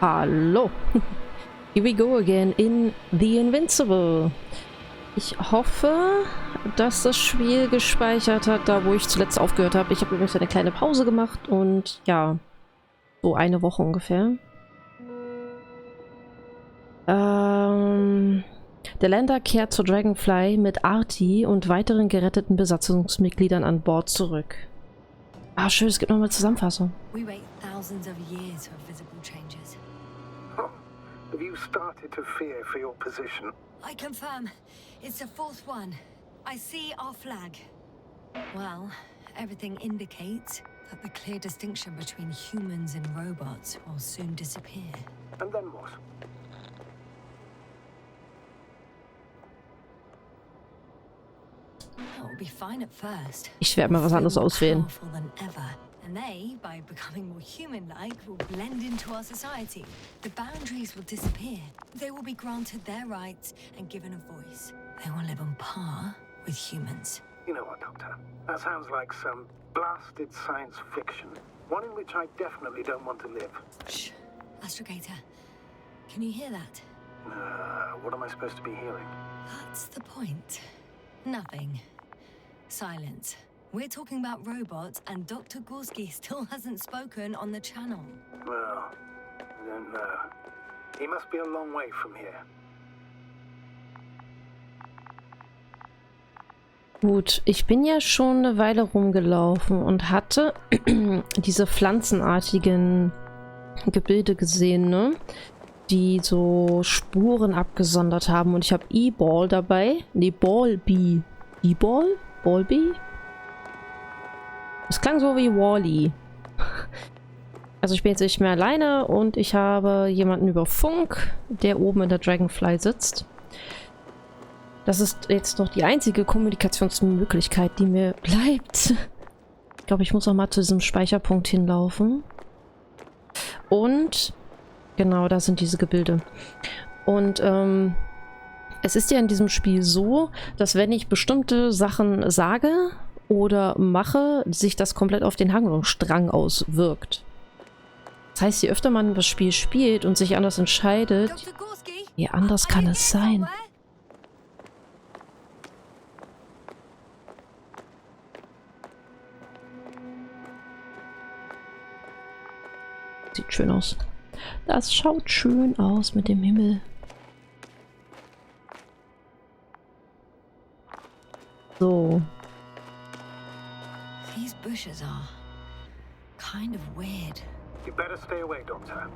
Hallo. Here we go again in The Invincible. Ich hoffe, dass das Spiel gespeichert hat, da wo ich zuletzt aufgehört habe. Ich habe übrigens eine kleine Pause gemacht und ja, so eine Woche ungefähr. Der Lander kehrt zur Dragonfly mit Artie und weiteren geretteten Besatzungsmitgliedern an Bord zurück. Ah, schön, es gibt nochmal Zusammenfassung. We wait thousands of years for visible changes. Have you started to fear for your position? I confirm. It's the fourth one. I see our flag. Well, everything indicates that the clear distinction between humans and robots will soon disappear. And then what? It will be fine at first. Ich werde mal was anderes auswählen. Powerful than ever. And they, by becoming more human-like, will blend into our society. The boundaries will disappear. They will be granted their rights and given a voice. They will live on par with humans. You know what, Doctor? That sounds like some blasted science fiction. One in which I definitely don't want to live. Shh. Astrogator, can you hear that? What am I supposed to be hearing? That's the point. Nothing. Silence. We're talking about robots, and Dr. Gorski still hasn't spoken on the channel. Well, I don't know. He must be a long way from here. Gut, ich bin ja schon eine Weile rumgelaufen und hatte diese pflanzenartigen Gebilde gesehen, ne? Die so Spuren abgesondert haben. Und ich habe E-Ball dabei. Ne, Ball-Bee. E-Ball? Ball-Bee? Das klang so wie Wall-E. Also ich bin jetzt nicht mehr alleine und ich habe jemanden über Funk, der oben in der Dragonfly sitzt. Das ist jetzt noch die einzige Kommunikationsmöglichkeit, die mir bleibt. Ich glaube, ich muss noch mal zu diesem Speicherpunkt hinlaufen. Und genau, da sind diese Gebilde. Und es ist ja in diesem Spiel so, dass wenn ich bestimmte Sachen sage oder mache, sich das komplett auf den Handlungsstrang auswirkt. Das heißt, je öfter man das Spiel spielt und sich anders entscheidet, je anders kann es sein. Sieht schön aus. Das schaut schön aus mit dem Himmel. So. These bushes are kind of weird. You better stay away, Doctor.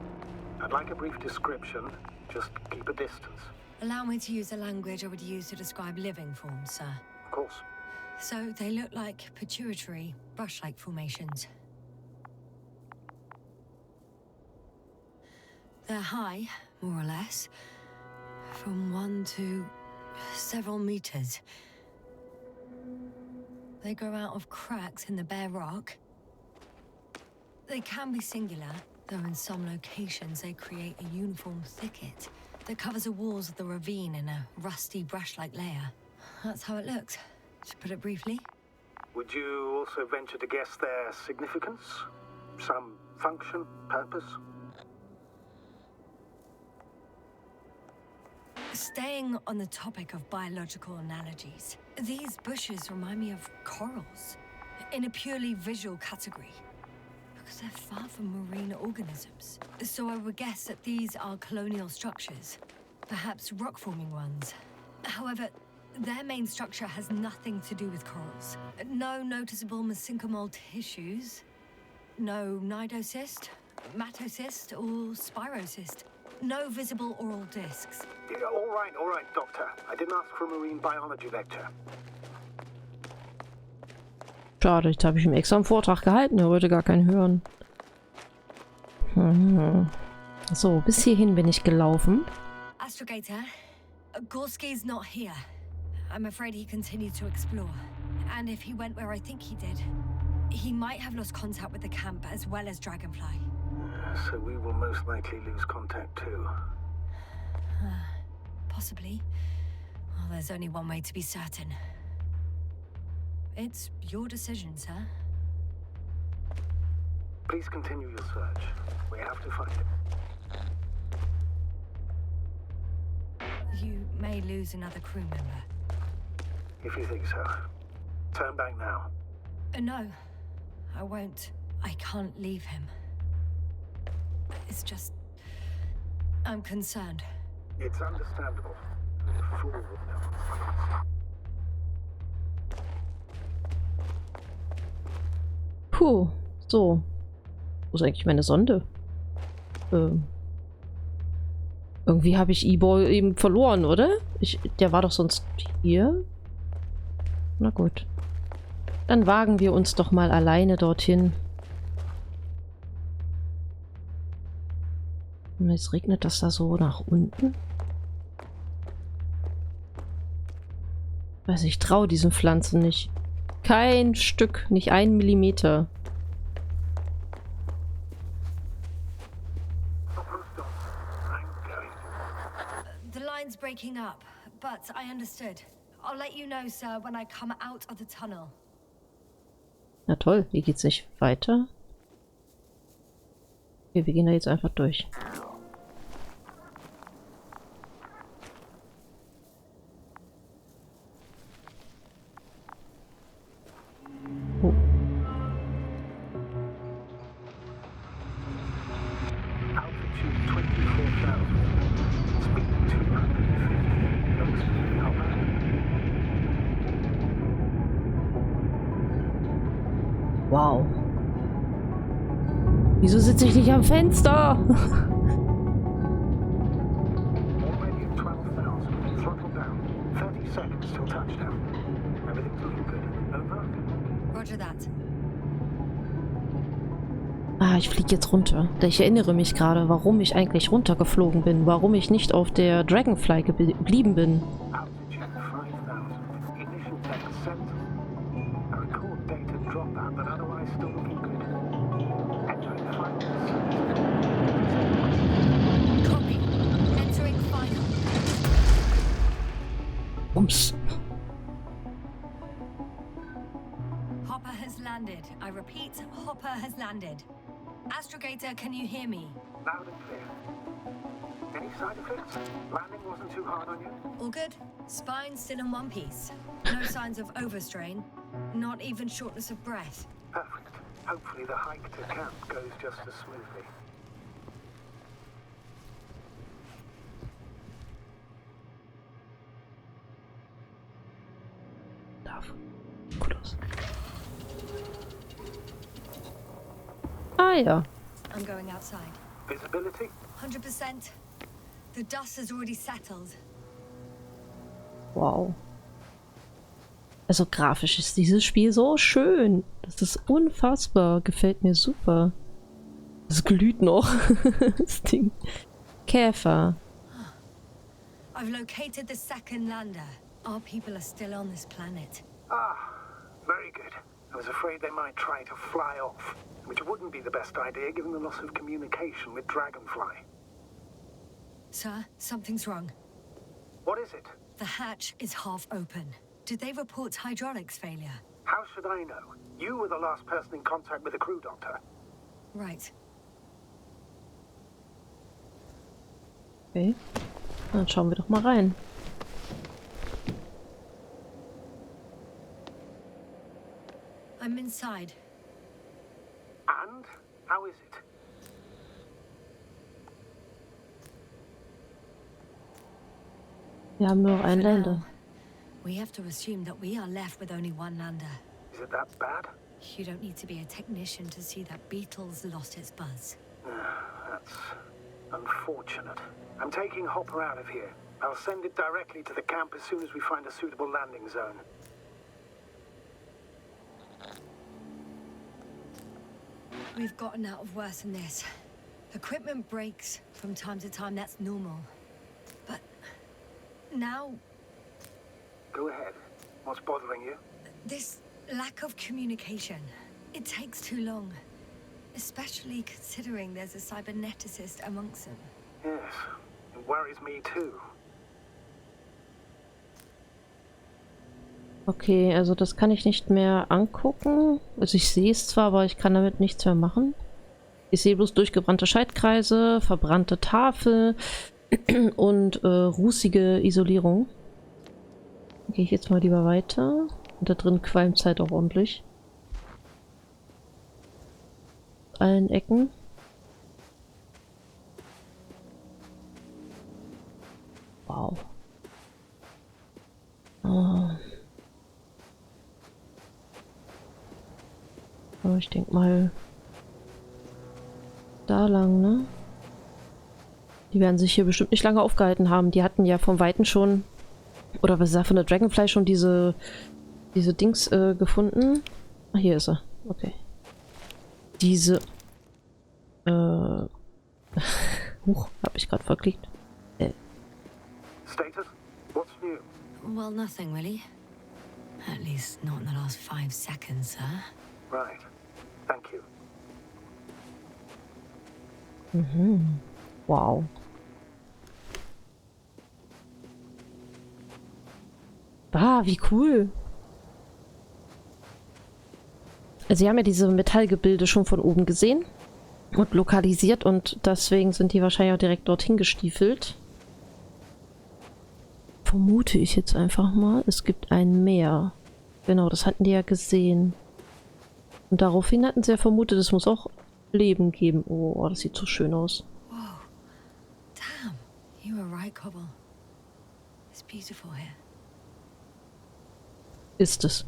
I'd like a brief description. Just keep a distance. Allow me to use the language I would use to describe living forms, sir. Of course. So they look like pituitary, brush-like formations. They're high, more or less, from 1 to several meters. They grow out of cracks in the bare rock. They can be singular, though in some locations they create a uniform thicket that covers the walls of the ravine in a rusty brush-like layer. That's how it looks, to put it briefly. Would you also venture to guess their significance? Some function, purpose? Staying on the topic of biological analogies, these bushes remind me of corals, in a purely visual category, because they're far from marine organisms. So I would guess that these are colonial structures, perhaps rock-forming ones. However, their main structure has nothing to do with corals. No noticeable mesenchymal tissues, no nidocyst, matocyst, or spirocyst. No visible oral discs. Yeah, all right, Doctor. I didn't ask for a marine biology lecture. Schade, jetzt habe ich ihm extra einen Vortrag gehalten, er wollte gar keinen hören. So, bis hierhin bin ich gelaufen. Astrogator, Gorski's not here. I'm afraid he continued to explore. And if he went where I think he did, he might have lost contact with the camp as well as Dragonfly. So we will most likely lose contact too. Possibly. Well, there's only one way to be certain. It's your decision, sir. Please continue your search. We have to find him. You may lose another crew member. If you think so. Turn back now. No, I won't. I can't leave him. It's just... I'm concerned. It's understandable. A fool would know. Puh, so. Wo ist eigentlich meine Sonde? Irgendwie habe ich E-Boy eben verloren, oder? Der war doch sonst hier? Na gut. Dann wagen wir uns doch mal alleine dorthin. Und jetzt regnet das da so nach unten. Weiß ich traue diesen Pflanzen nicht. Kein Stück, nicht 1 Millimeter. The line's breaking up, but I understood. I'll let you know, sir, when I come out of the tunnel. Na toll, hier geht's nicht weiter. Okay, wir gehen da jetzt einfach durch. Oh. Altitude 24,000. Speed 250. Don't speed me up. Wow. Wieso sitze ich nicht am Fenster? Already at 12,000. Throttle down. 30 seconds till touchdown. Everything's looking good. Over? Roger that. Ah, ich fliege jetzt runter. Ich erinnere mich gerade, warum ich eigentlich runtergeflogen bin. Warum ich nicht auf der Dragonfly geblieben bin. Altitude 5,000. Ignition deck set. I record data dropout, but otherwise still looking good. Entering final. Copy. Entering final. Ums. Hopper has landed. I repeat, Hopper has landed. Astrogator, can you hear me? Loud and clear. Any side effects? Landing wasn't too hard on you? All good? Spine still in one piece. No signs of overstrain. Not even shortness of breath. Perfect. Hopefully the hike to camp goes just as smoothly. Gut aus. Ah ja. I'm going outside. Visibility? 100%. The dust has already settled. Wow. Also grafisch ist dieses Spiel so schön. Das ist unfassbar. Gefällt mir super. Es glüht noch. Das Ding. Käfer. I've located the second lander. Our people are still on this planet. Ah, very good. I was afraid they might try to fly off, which wouldn't be the best idea given the loss of communication with Dragonfly. Sir, something's wrong. What is it? The hatch is half open. Did they report hydraulics failure? How should I know? You were the last person in contact with the crew doctor. Right. Okay. Dann schauen wir doch mal rein. I'm inside. And? How is it? Wir haben nur noch einen For now, Lander. we have to assume that we are left with only one lander. Is it that bad? You don't need to be a technician to see that Beetle's lost its buzz. That's unfortunate. I'm taking Hopper out of here. I'll send it directly to the camp as soon as we find a suitable landing zone. We've gotten out of worse than this. Equipment breaks from time to time, that's normal. But now, Go ahead. What's bothering you? this lack of communication, it takes too long. Especially considering there's a cyberneticist amongst them. Yes, it worries me too. Okay, also das kann ich nicht mehr angucken. Also ich sehe es zwar, aber ich kann damit nichts mehr machen. Ich sehe bloß durchgebrannte Schaltkreise, verbrannte Tafel, und rußige Isolierung. Gehe ich jetzt mal lieber weiter. Und da drin qualmt es halt auch ordentlich. Allen Ecken. Wow. Oh. Aber ich denke mal da lang, ne? Die werden sich hier bestimmt nicht lange aufgehalten haben. Die hatten ja vom Weiten schon, oder was ist das, von der Dragonfly schon diese Dings gefunden. Ah, hier ist er. Okay. Diese Huch, hab ich gerade verklickt. Status? What's new? Well, nothing really. At least not in the last 5 seconds, sir. Right. Thank you. Mhm. Wow. Ah, wie cool. Sie haben ja diese Metallgebilde schon von oben gesehen und lokalisiert und deswegen sind die wahrscheinlich auch direkt dorthin gestiefelt. Vermute ich jetzt einfach mal, es gibt ein Meer. Genau, das hatten die ja gesehen. Und daraufhin hatten sie ja vermutet, es muss auch Leben geben. Oh, das sieht so schön aus. Whoa. Damn. You were right, Cobble. It's beautiful here. Ist es.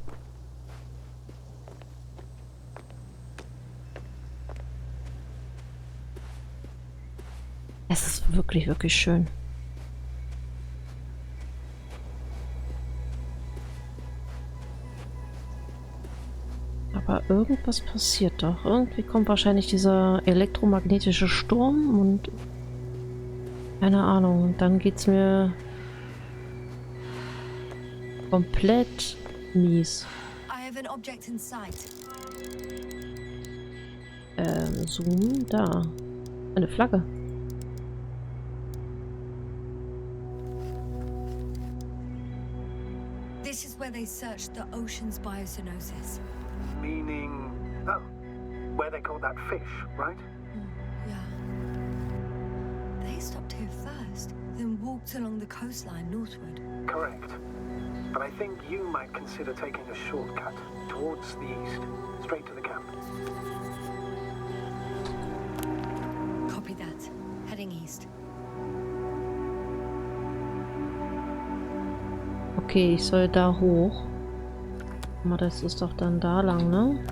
Es ist wirklich, wirklich schön. Aber irgendwas passiert doch. Irgendwie kommt wahrscheinlich dieser elektromagnetische Sturm und keine Ahnung. Und dann geht's mir komplett mies. I have an object in sight. Zoom, da. Eine Flagge. This is where they searched the ocean's biosynosis. Meaning... Oh, where they caught that fish, right? Yeah. They stopped here first, then walked along the coastline northward. Correct. But I think you might consider taking a shortcut towards the east, straight to the camp. Copy that. Heading east. Okay, ich soll da hoch. Aber das ist doch dann da lang, ne?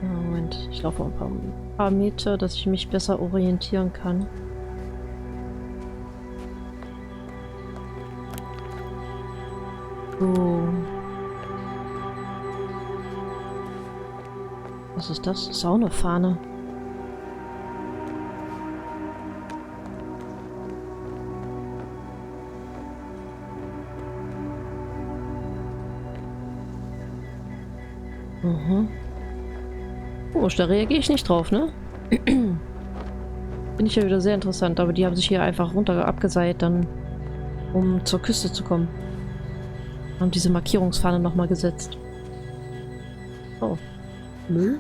Moment, ich laufe ein paar Meter, dass ich mich besser orientieren kann. So. Was ist das? Das ist auch eine Fahne. Mhm. Komisch, da reagiere ich nicht drauf, ne? Finde ich ja wieder sehr interessant, aber die haben sich hier einfach runter abgeseilt, dann um zur Küste zu kommen. Haben diese Markierungsfahne nochmal gesetzt. Oh. Müll?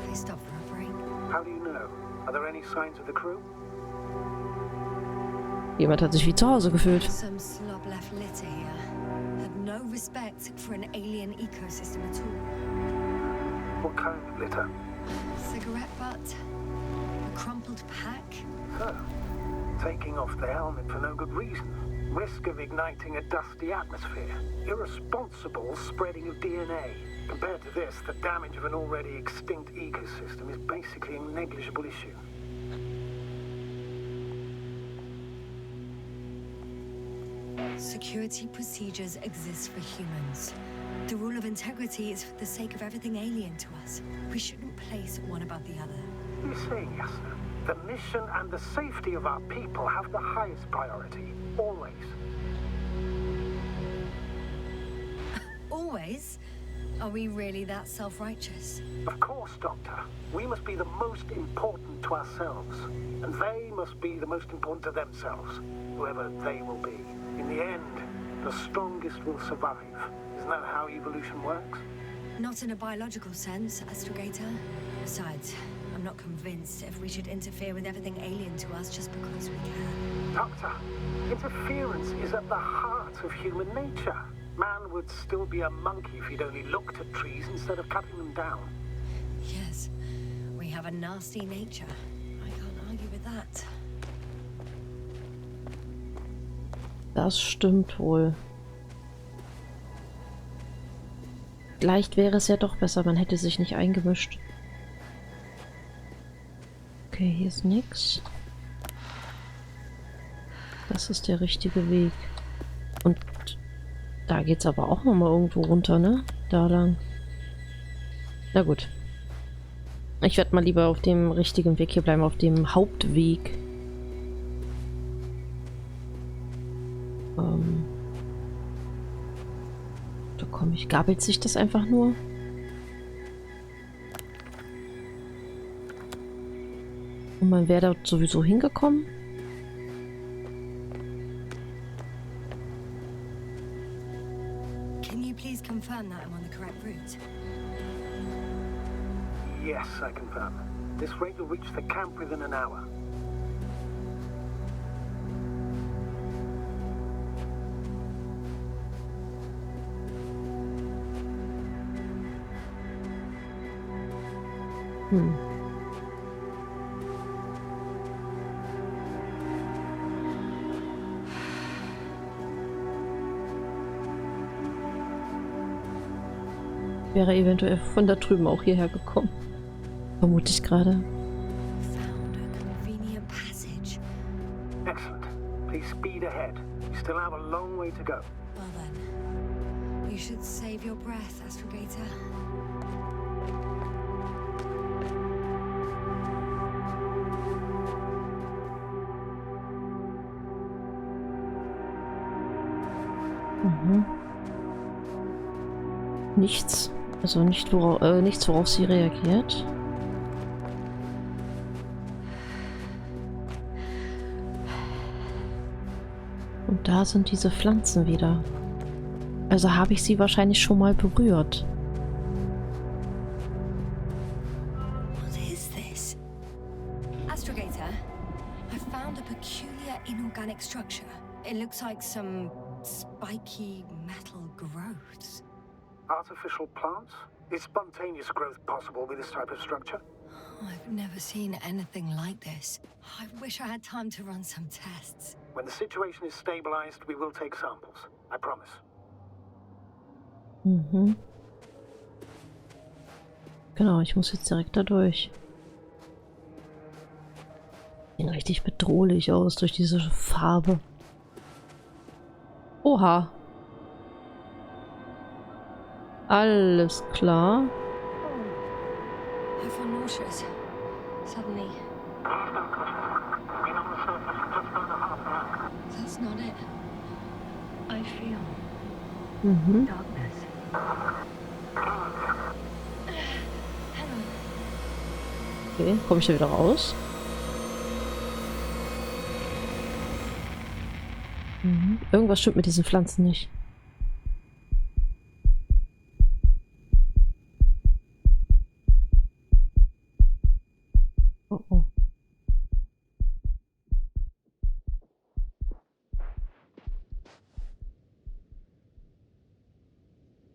They stopped for a break. How do you know? Are there any signs of the crew? Jemand hat sich wie zu Hause gefühlt. Some slob left litter here. Had no respect for an alien ecosystem at all. What kind of litter? Cigarette butt. A crumpled pack. So, taking off the helmet for no good reason. Risk of igniting a dusty atmosphere. Irresponsible spreading of DNA. Compared to this, the damage of an already extinct ecosystem is basically a negligible issue. Security procedures exist for humans. The rule of integrity is for the sake of everything alien to us. We shouldn't place one above the other. You say, Yasna, the mission and the safety of our people have the highest priority. Always. Always? Are we really that self-righteous? Of course, Doctor. We must be the most important to ourselves. And they must be the most important to themselves, whoever they will be. In the end, the strongest will survive. Isn't that how evolution works? Not in a biological sense, Astrogator. Besides, I'm not convinced if we should interfere with everything alien to us just because we can. Doctor, interference is at the heart of human nature. Man would still be a monkey if he'd only looked at trees instead of cutting them down. Yes, we have a nasty nature. I can't argue with that. Das stimmt wohl. Vielleicht wäre es ja doch besser, man hätte sich nicht eingemischt. Okay, hier ist nichts. Das ist der richtige Weg. Und da geht's aber auch nochmal irgendwo runter, ne? Da lang. Na gut. Ich werde mal lieber auf dem richtigen Weg hier bleiben, auf dem Hauptweg. Da komme ich. Gabelt sich das einfach nur? Und man wäre dort sowieso hingekommen? Can you please confirm that I'm on the correct route? Yes, I confirm. This rate will reach the camp within an hour. Wäre eventuell von da drüben auch hierher gekommen. Vermute ich gerade. Found a convenient passage. Excellent. Please speed ahead. You still have a long way to go. Well then, you should save your breath, Astrogator. Nichts. Also nichts, worauf sie reagiert. Und da sind diese Pflanzen wieder. Also habe ich sie wahrscheinlich schon mal berührt. What is this? Astrogator, I found a peculiar inorganic structure. It looks like some spiky metal growths. Artificial plants? Is spontaneous growth possible with this type of structure? I've never seen anything like this. I wish I had time to run some tests. When the situation is stabilized, we will take samples. I promise. Genau, ich muss jetzt direkt da durch. Sieht richtig bedrohlich aus durch diese Farbe. Oha. Alles klar. I feel nauseous. Suddenly. That's not it. I feel darkness. Hang on. Okay, komme ich da wieder raus? Irgendwas stimmt mit diesen Pflanzen nicht. Oh oh.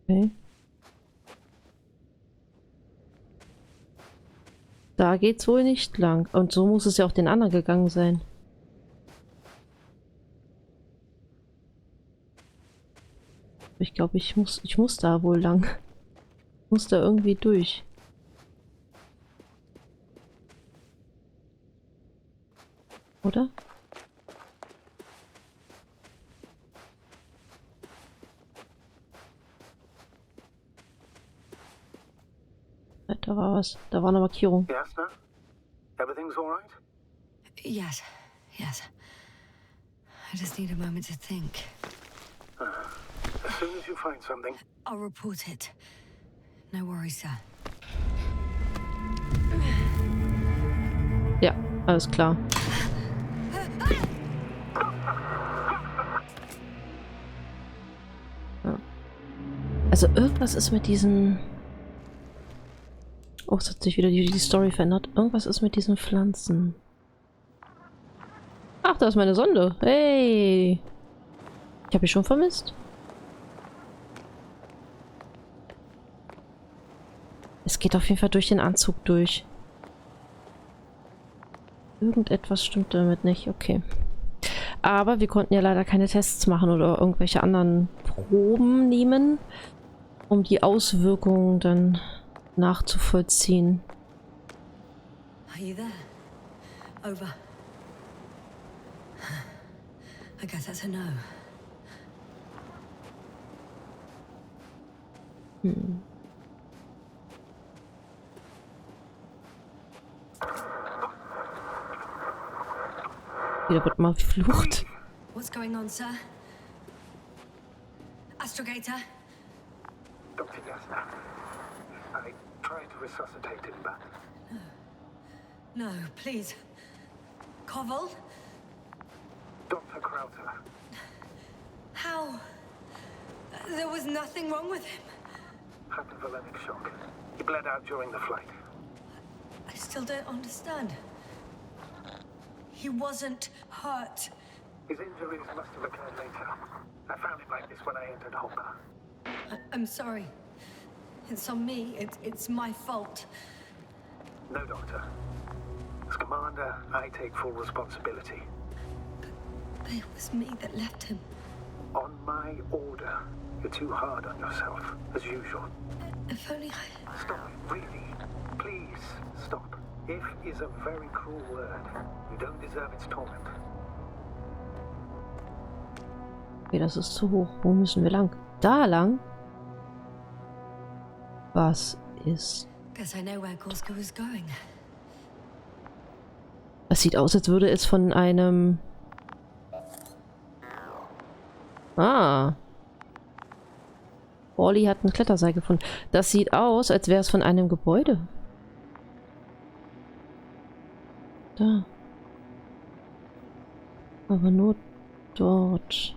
Okay. Da geht's wohl nicht lang. Und so muss es ja auch den anderen gegangen sein. Ich glaube, ich muss da wohl lang. Ich muss da irgendwie durch. Oder? Da war was. Da war eine Markierung. Yasna? Everything's all right? Yes, yes. I just need a moment to think. As soon as you find something. I'll report it. No worries, sir. Ja, alles klar. Ja. Also irgendwas ist mit diesen... Oh, es hat sich wieder die Story verändert. Irgendwas ist mit diesen Pflanzen. Ach, da ist meine Sonde. Hey! Ich habe mich schon vermisst. Es geht auf jeden Fall durch den Anzug durch. Irgendetwas stimmt damit nicht. Okay. Aber wir konnten ja leider keine Tests machen oder irgendwelche anderen Proben nehmen, um die Auswirkungen dann nachzuvollziehen. Are you there? Over. I guess that's a no. Wieder wird mal geflucht. What's going on, sir? Astrogator? Dr. Yasna, I tried to resuscitate him, but No, please. Koval? Dr. Krauter, How? There was nothing wrong with him. hypovolemic shock. He bled out during the flight. I still don't understand. He wasn't hurt. His injuries must have occurred later. I found him like this when I entered Hopper. I'm sorry. It's on me. It's my fault. No, Doctor. As commander, I take full responsibility. But it was me that left him. On my order. You're too hard on yourself, as usual. If only I... Stop, really. Please, stop. If is a very cruel word. You don't deserve its torment. Okay, das ist zu hoch. Wo müssen wir lang? Da lang? Was ist? Guess I know where Gorska was going. Das sieht aus, als würde es von einem... Ah. Orly hat ein Kletterseil gefunden. Das sieht aus, als wäre es von einem Gebäude. Da. Aber nur dort.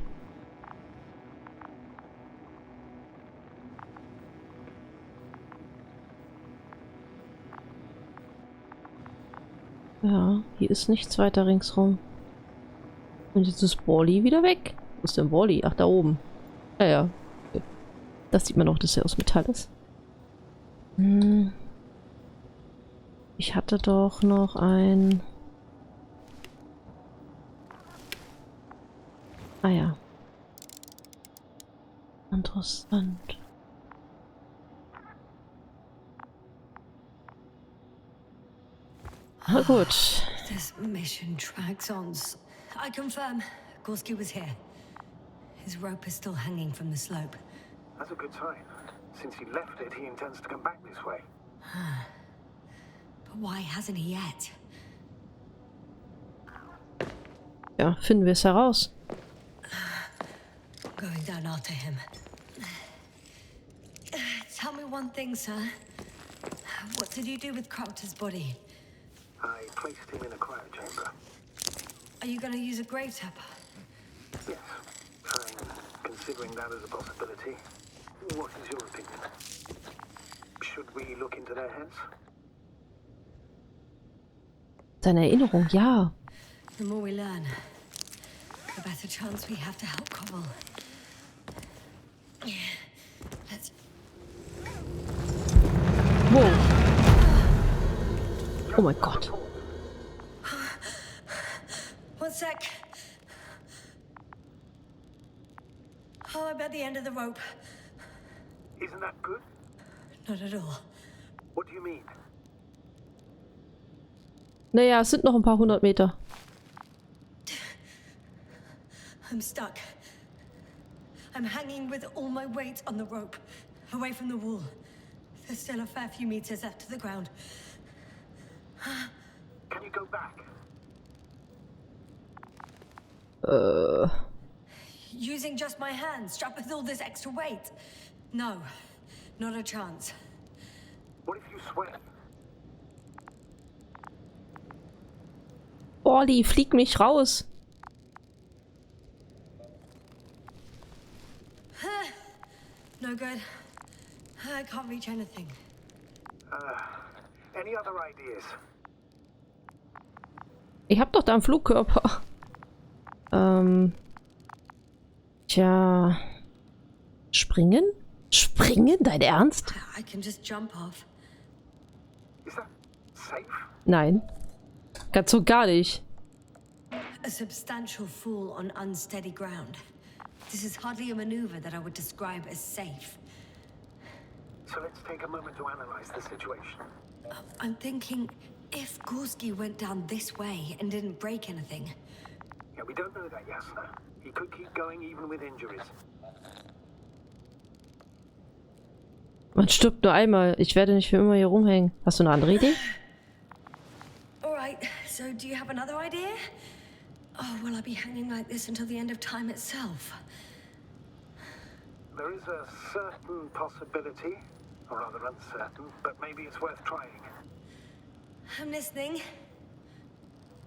Ja, hier ist nichts weiter ringsrum. Und jetzt ist Orly wieder weg. Wo ist denn Orly? Ach, da oben. Ja, ja. Okay. Das sieht man auch, dass er aus Metall ist. Hm. Ich hatte doch noch ein... Ah ja. Interessant. Na gut. This mission drags on. I confirm, Gorski was here. His rope is still hanging from the slope. That's a good sign. Since he left it, he intends to come back this way. But why hasn't he yet? Ja, finden wir es heraus. Going down after him. Tell me one thing, sir. What did you do with Crowter's body? I placed him in a cryochamber. Are you going to use a grave tapper? Yes, I'm considering that as a possibility. What is your opinion? Should we look into their heads? Seine Erinnerung, ja. The more we learn, the better chance we have to help Koval. Let's... Wow. Oh mein Gott. One sec. Oh, I'm at the end of the rope. Isn't that good? Not at all. What do you mean? Naja, es sind noch ein paar 100 Meter. I'm stuck. I'm hanging with all my weight on the rope, away from the wall. There's still a fair few meters left to the ground. Can you go back? Using just my hands, strapped with all this extra weight? No, not a chance. What if you swim? Orly, flieg mich raus. No good. I can't reach anything. Any other ideas? Ich hab doch da einen Flugkörper. Tja. Springen? Springen? Dein Ernst? I can just jump off. Is that safe? Nein. Ganz so gar nicht. A substantial fall on unsteady ground. This is hardly a maneuver that I would describe as safe. So let's take a moment to analyze the situation. I'm thinking, if Gorski went down this way and didn't break anything. Yeah, we don't know that, Yasna. He could keep going even with injuries. Man stirbt nur einmal. Ich werde nicht für immer hier rumhängen. Hast du eine andere Idee? Alright, so do you have another idea? Oh, will I be hanging like this until the end of time itself? There is a certain possibility, or rather uncertain, but maybe it's worth trying. I'm listening.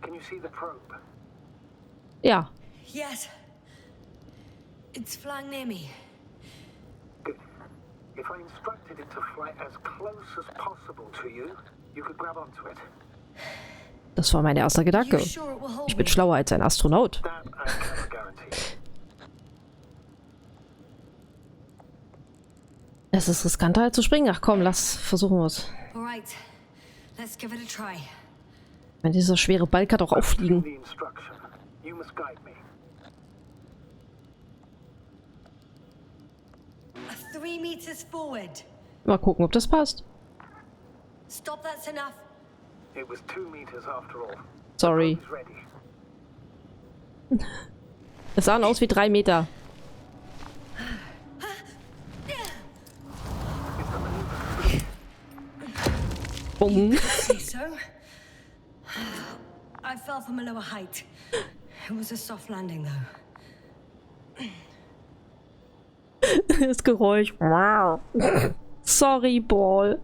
Can you see the probe? Ja. Yes. It's flying near me. Good. If I instructed it to fly as close as possible to you, you could grab onto it. Das war mein erster Gedanke. You sure it will hold Ich bin me? schlauer als ein Astronaut. That I cannot guarantee. Es ist riskanter als zu springen. Ach komm, versuchen wir es. Alright, let's give it a try. Wenn dieser schwere Ball kann doch auffliegen. The instruction. You must guide me. 3 meters forward. Mal gucken, ob das passt. Stop, that's enough. It was 2 meters after all. Sorry. He's ready. Es sahen aus wie 3 Meter. Bumm. See so? I fell from a lower height. It was a soft landing though. Das Geräusch. Wow. Sorry, Ball.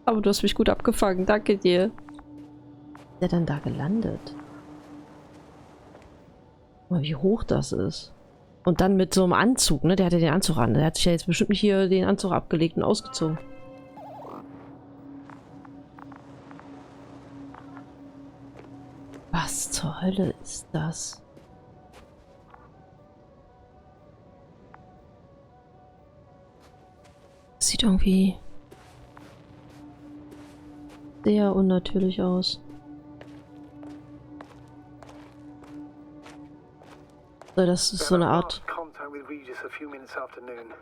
Aber du hast mich gut abgefangen. Danke dir. Ist der dann da gelandet? Guck mal, wie hoch das ist. Und dann mit so einem Anzug, ne? Der hatte den Anzug an. Der hat sich ja jetzt bestimmt nicht hier den Anzug abgelegt und ausgezogen. Was zur Hölle ist das? Sieht irgendwie sehr unnatürlich aus. So, das ist so eine Art. Contact with Regis a few minutes after noon.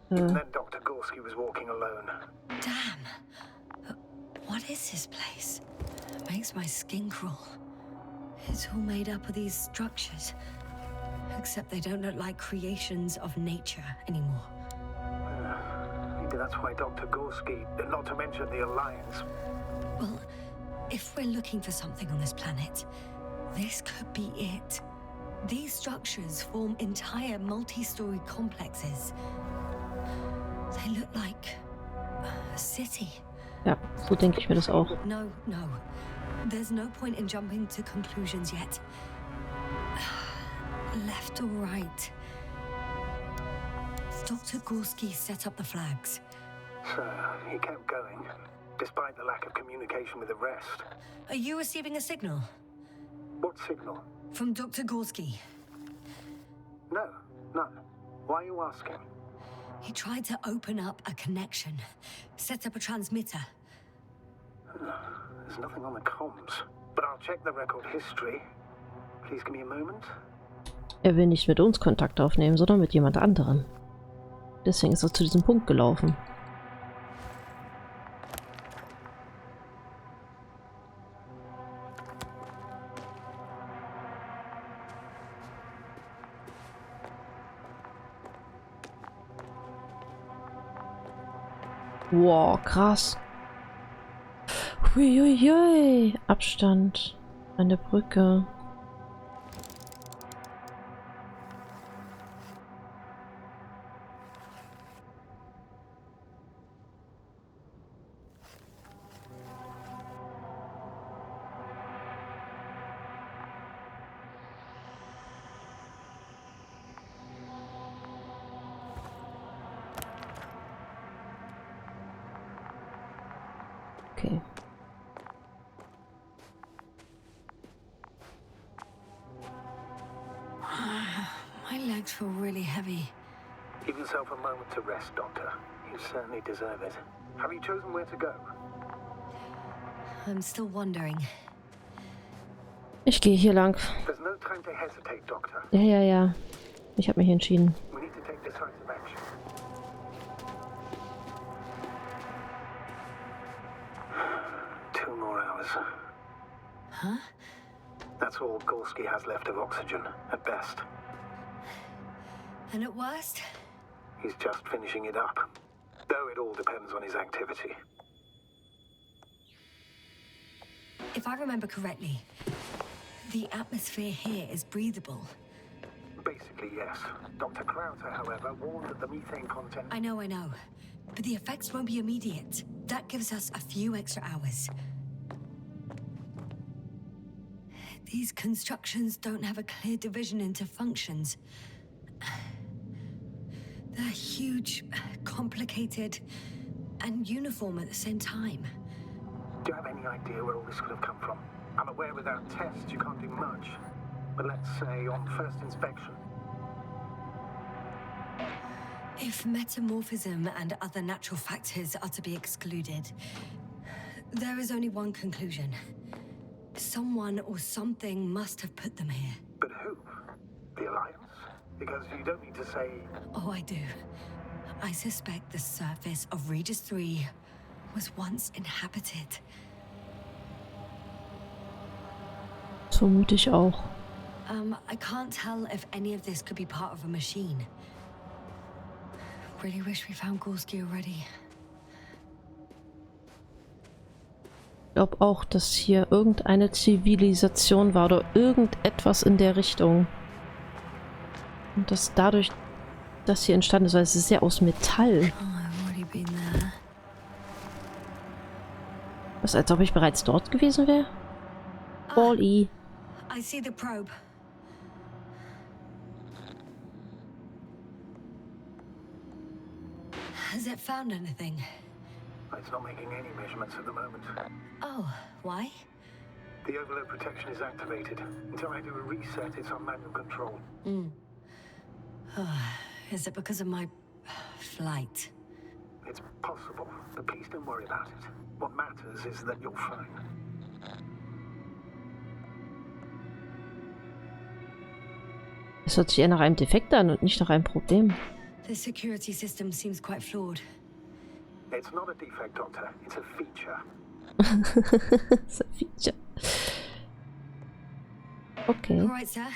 Then Dr. Gorski was walking alone. Damn. What is this place? It makes my skin crawl. It's all made up of these structures. Except they don't look like creations of nature anymore. Maybe that's why Dr. Gorski, not to mention the Alliance. Well, if we're looking for something on this planet, this could be it. These structures form entire multi-story complexes. They look like a city. Ja, so denke ich mir das auch. No, no. There's no point in jumping to conclusions yet. Left or right? Dr. Gorski set up the flags. So he kept going, despite the lack of communication with the rest. Are you receiving a signal? What signal? From Dr. Gorski. No, none. Why are you asking? He tried to open up a connection, set up a transmitter. There's nothing on the comms, but I'll check the record history. Please give me a moment. Er will nicht mit uns Kontakt aufnehmen, sondern mit jemand anderem. Deswegen ist er zu diesem Punkt gelaufen. Wow, krass. Huiuiui. Abstand an der Brücke. Okay. legs feel really heavy. Give yourself a moment to rest, Doctor. You certainly deserve it. Have you chosen where to go? I'm still wondering. Ich gehe hier lang. There's no time to hesitate, Doctor. Ja. Ich habe mich entschieden. We need to take decisive action. Two more hours. Huh? That's all Gorski has left of oxygen, at best. And at worst? He's just finishing it up. Though it all depends on his activity. If I remember correctly, the atmosphere here is breathable. Basically, yes. Dr. Krauter, however, warned that the methane content... I know. But the effects won't be immediate. That gives us a few extra hours. These constructions don't have a clear division into functions. They're huge, complicated, and uniform at the same time. Do you have any idea where all this could have come from? I'm aware without tests you can't do much. But let's say on first inspection. If metamorphism and other natural factors are to be excluded, there is only one conclusion. Someone or something must have put them here. But who? The Alliance? Because you don't need to say... Oh, I do. I suspect the surface of Regis III was once inhabited. Vermute ich auch. I can't tell if any of this could be part of a machine. Really wish we found Gorski already. Ich glaube auch, dass hier irgendeine Zivilisation war oder irgendetwas in der Richtung. Und dass dadurch das hier entstanden ist, weil es ist ja aus Metall. Was, als ob ich bereits dort gewesen wäre? Ball-E. I see the probe. Has it found anything? It's not making any measurements at the moment. Oh, why? The overload protection is activated. Until I do a reset, it's on manual control. Is it because of my flight? It's possible, but please don't worry about it. What matters is that you're fine. Es hört sich eher nach einem Defekt an und nicht nach einem Problem. The security system seems quite flawed. It's not a defect, Doctor. It's a feature. It's a feature. Okay. All right, sir.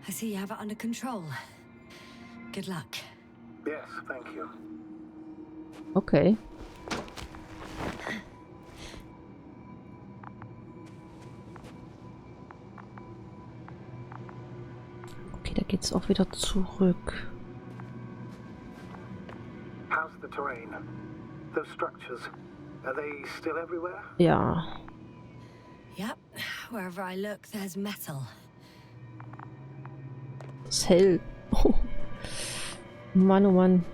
I see you have it under control. Good luck. Yes, thank you. Okay. Okay, da geht's auch wieder zurück. How's the terrain? Those structures, are they still everywhere? Ja. Yep. Wherever I look, there's metal. Das ist hell. Oh. Mann, oh Mann.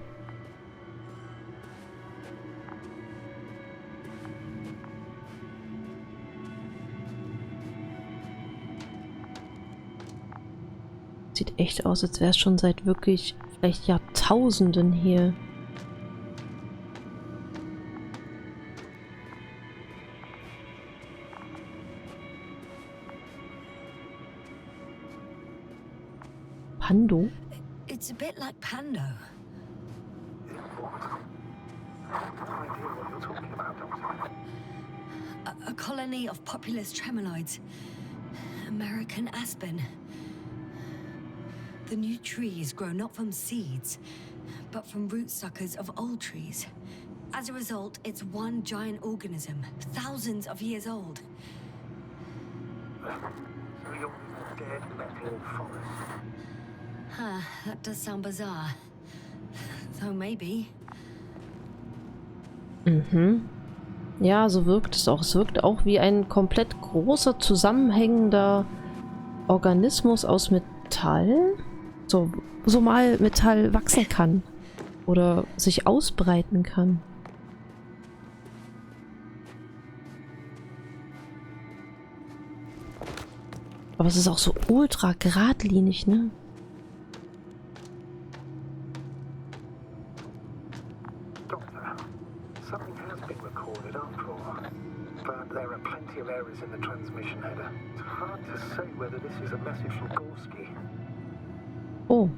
Sieht echt aus, als wäre es schon seit wirklich vielleicht Jahrtausenden hier. Pando? It's a bit like Pando. What? I have no idea what you're talking about, Doctor. A colony of populous tremeloids. American aspen. The new trees grow not from seeds, but from root suckers of old trees. As a result, it's one giant organism, thousands of years old. So you're dead metal forest. Huh, that does sound bizarre. Though maybe. Mhm. Ja, so wirkt es auch. Es wirkt auch wie ein komplett großer, zusammenhängender Organismus aus Metall. So mal Metall wachsen kann. Oder sich ausbreiten kann. Aber es ist auch so ultra geradlinig, ne? There are plenty of errors in the transmission header. It's hard to say whether this is a message from Gorski. Oh.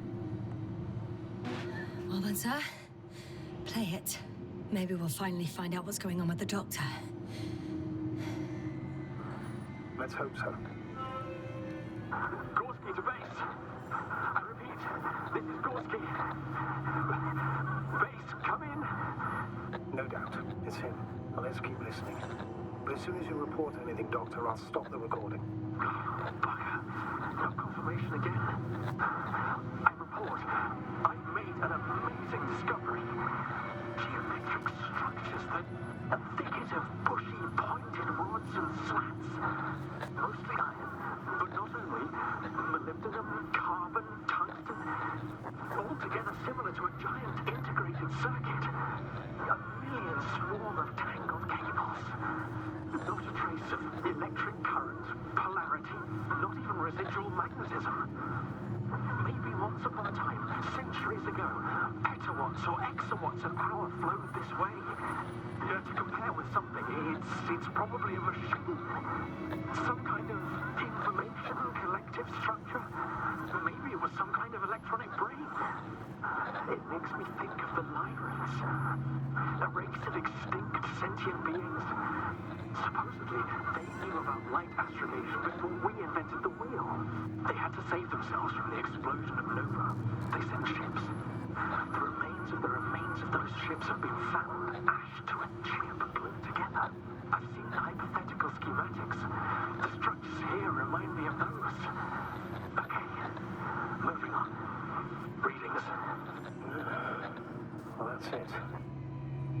Well then, sir, play it. Maybe we'll finally find out what's going on with the doctor. Let's hope so. Gorski to base. I repeat, this is Gorski. Base, come in. No doubt, it's him. Now let's keep listening. But as soon as you report anything, Doctor, I'll stop the recording. Bugger. No confirmation again. I report. I've made an amazing discovery. Geometric structures that a thicket of bushy, pointed rods and slats. Mostly iron, but not only. Molybdenum, carbon, tungsten. Altogether similar to a giant integrated circuit. A million swarm of tangled cables. Not a trace of electric current, polarity, not even residual magnetism. Maybe once upon a time, centuries ago, petawatts or exawatts of power flowed this way. To compare with something, it's probably a machine. Some kind of information collective structure. Maybe it was some kind of electronic brain. It makes me think of the Lyrans. A race of extinct sentient beings. Supposedly, they knew about light astrogation before we invented the wheel. They had to save themselves from the explosion of Nova. They sent ships. The remains of those ships have been found, ash to a chip, glued together. I've seen hypothetical schematics. The structures here remind me of those. Okay, moving on. Readings. Well, that's it.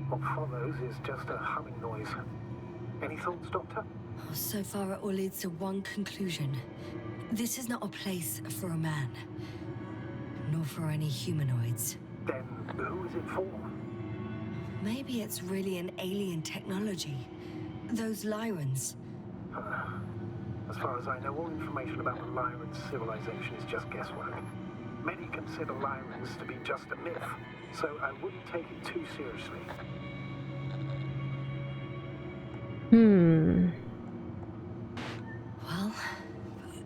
What follows is just a humming noise. Any thoughts, Doctor? So far, it all leads to one conclusion. This is not a place for a man, nor for any humanoids. Then who is it for? Maybe it's really an alien technology. Those Lyrans. As far as I know, all information about the Lyran civilization is just guesswork. Many consider Lyrans to be just a myth, so I wouldn't take it too seriously. Well,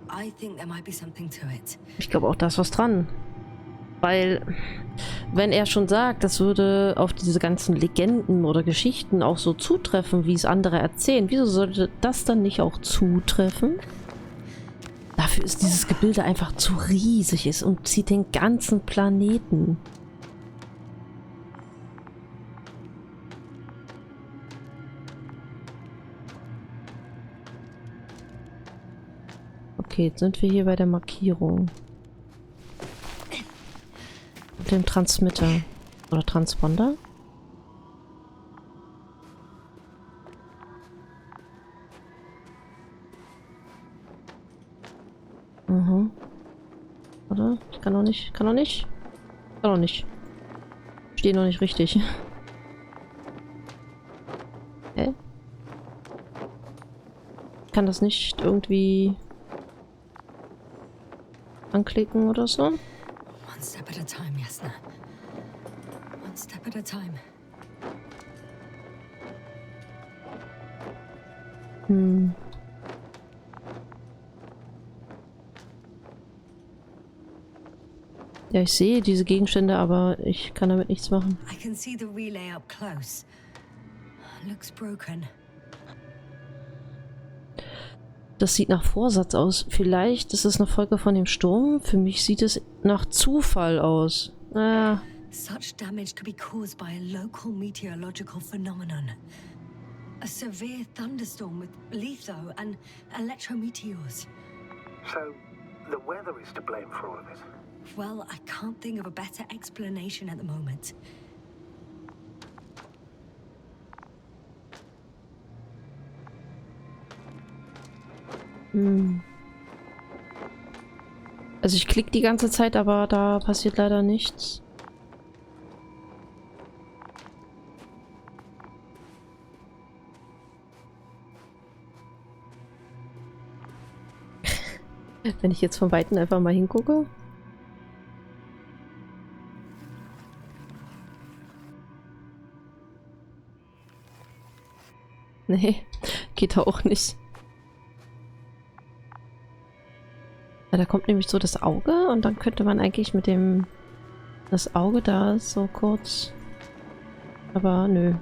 I think there might be something to it. Ich glaube auch, da ist was dran. Weil, wenn er schon sagt, das würde auf diese ganzen Legenden oder Geschichten auch so zutreffen, wie es andere erzählen, wieso sollte das dann nicht auch zutreffen? Dafür ist dieses Gebilde einfach zu riesig ist und zieht den ganzen Planeten. Okay, jetzt sind wir hier bei der Markierung. Dem Transmitter. Oder Transponder? Mhm. Oder? Ich kann noch nicht. Kann noch nicht. Kann noch nicht. Stehe noch nicht richtig. Hä? Ich kann das nicht irgendwie anklicken oder so? One step at a time, Yasna. One step at a time. Ja, ich sehe diese Gegenstände, aber ich kann damit nichts machen. I can see the relay up close. Looks broken. Das sieht nach Vorsatz aus. Vielleicht ist es eine Folge von dem Sturm. Für mich sieht es nach Zufall aus. Ah. Such damage could be caused by a local meteorological phenomenon. A severe thunderstorm with litho and electrometeors. So, the weather is to blame for all of it. Well, I can't think of a better explanation at the moment. Also ich klicke die ganze Zeit, aber da passiert leider nichts. Wenn ich jetzt von Weitem einfach mal hingucke. Nee, Geht auch nicht. Ja, da kommt nämlich so das Auge und dann könnte man eigentlich mit dem... Das Auge da so kurz... Aber nö.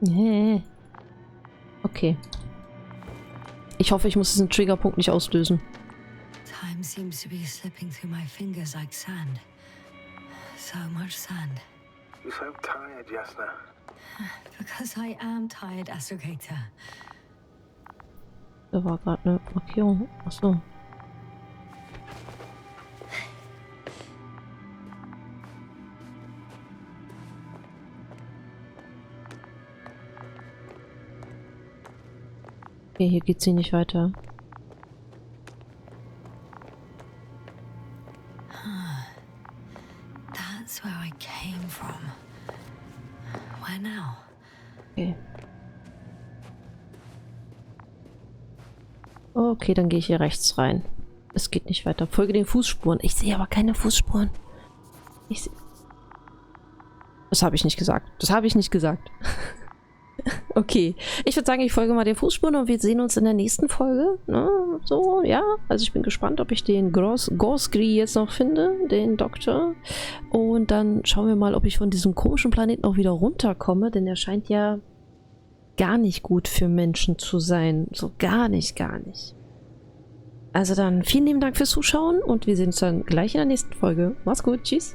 Nee. Okay. Ich hoffe, ich muss diesen Triggerpunkt nicht auslösen. Time seems to be slipping through my fingers like sand. So much sand. You're so tired, Yasna. Because I am tired, Astrogator. Da war gerade eine Markierung. Achso. Okay, hier geht sie nicht weiter. That's where I came from. Where now? Okay. Okay, dann gehe ich hier rechts rein. Es geht nicht weiter. Folge den Fußspuren. Ich sehe aber keine Fußspuren. Ich sehe... Das habe ich nicht gesagt. Das habe ich nicht gesagt. Okay. Ich würde sagen, ich folge mal den Fußspuren und wir sehen uns in der nächsten Folge. Ne? So, ja. Also ich bin gespannt, ob ich den Gorskri jetzt noch finde, den Doktor. Und dann schauen wir mal, ob ich von diesem komischen Planeten auch wieder runterkomme, denn er scheint ja gar nicht gut für Menschen zu sein. So gar nicht, gar nicht. Also dann vielen lieben Dank fürs Zuschauen und wir sehen uns dann gleich in der nächsten Folge. Mach's gut, tschüss.